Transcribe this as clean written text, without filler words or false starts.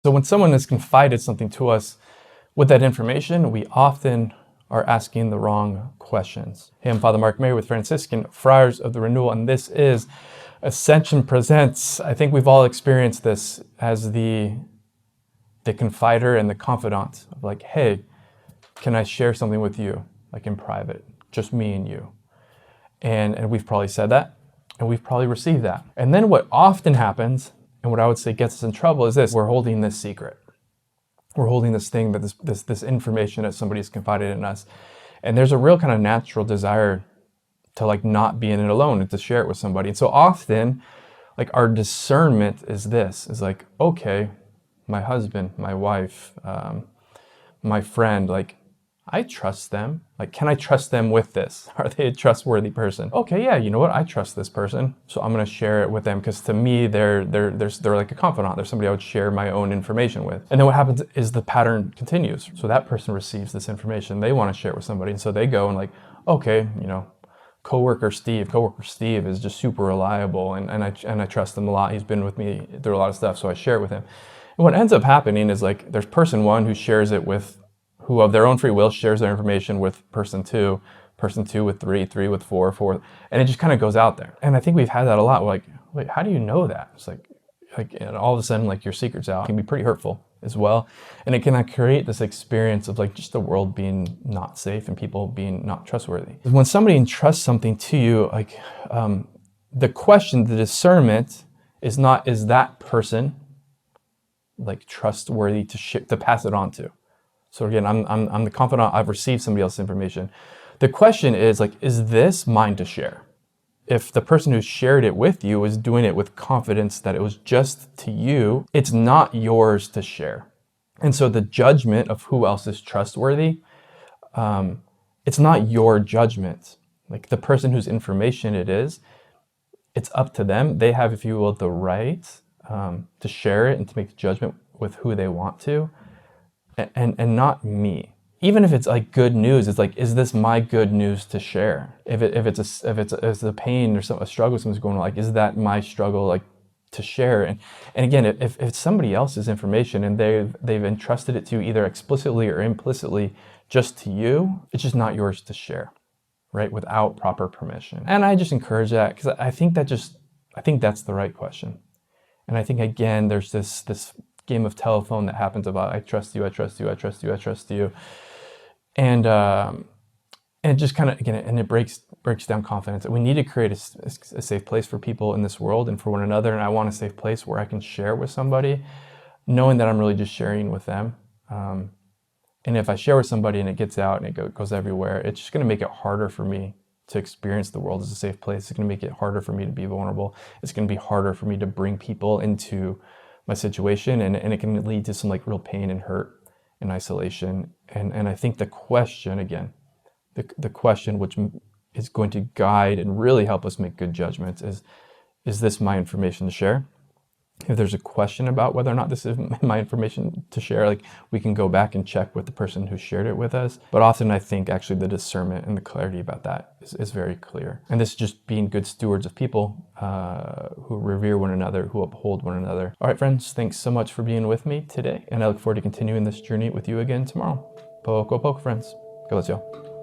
So when someone has confided something to us with that information, we often are asking the wrong questions. Hey, I'm Father Mark Mary with Franciscan Friars of the Renewal, and this is Ascension Presents. I think we've all experienced this as the confider and the confidant of like, hey, can I share something with you, like in private, just me and you? And we've probably said that, and we've probably received that. And then what often happens, and what I would say gets us in trouble, is this: we're holding this secret. We're holding this thing, that this information that somebody's confided in us. And there's a real kind of natural desire to like not be in it alone and to share it with somebody. And so often, like, our discernment is like, okay, my husband, my wife, my friend, like, I trust them. Like, can I trust them with this? Are they a trustworthy person? Okay, yeah, you know what? I trust this person, so I'm gonna share it with them, because to me, they're like a confidant. They're somebody I would share my own information with. And then what happens is the pattern continues. So that person receives this information. They want to share it with somebody, and so they go and like, okay, you know, coworker Steve is just super reliable, and I trust him a lot. He's been with me through a lot of stuff, so I share it with him. And what ends up happening is, like, there's person one who shares it with, who of their own free will shares their information with person two with three with four, and it just kind of goes out there. And I think we've had that a lot. We're like, wait, how do you know that? It's like and all of a sudden, like, your secret's out. It can be pretty hurtful as well. And it can create this experience of like just the world being not safe and people being not trustworthy. When somebody entrusts something to you, like, the question, the discernment is not, is that person like trustworthy to pass it on to? So again, I'm the confidant. I've received somebody else's information. The question is, like, is this mine to share? If the person who shared it with you is doing it with confidence that it was just to you, it's not yours to share. And so the judgment of who else is trustworthy, it's not your judgment. Like, the person whose information it is, it's up to them. They have, if you will, the right to share it and to make the judgment with who they want to. And not me. Even if it's like good news, it's like, is this my good news to share? If it's a pain or a struggle something's going on, like, is that my struggle, like, to share? And again, if it's somebody else's information and they've entrusted it to you either explicitly or implicitly just to you, it's just not yours to share, right? Without proper permission. And I just encourage that, because I think that's the right question. And I think, again, there's this game of telephone that happens about, I trust you, I trust you, I trust you, I trust you. And it just kind of, again, and it breaks down confidence. We need to create a safe place for people in this world and for one another. And I want a safe place where I can share with somebody, knowing that I'm really just sharing with them. And if I share with somebody and it gets out and it goes everywhere, it's just going to make it harder for me to experience the world as a safe place. It's going to make it harder for me to be vulnerable. It's going to be harder for me to bring people into my situation, and it can lead to some like real pain and hurt and isolation. And I think the question, again, the question which is going to guide and really help us make good judgments is this my information to share? If there's a question about whether or not this is my information to share, like, we can go back and check with the person who shared it with us. But often I think actually the discernment and the clarity about that is very clear. And this is just being good stewards of people who revere one another, who uphold one another. All right, friends, thanks so much for being with me today. And I look forward to continuing this journey with you again tomorrow. Poco, poco, friends. God bless y'all.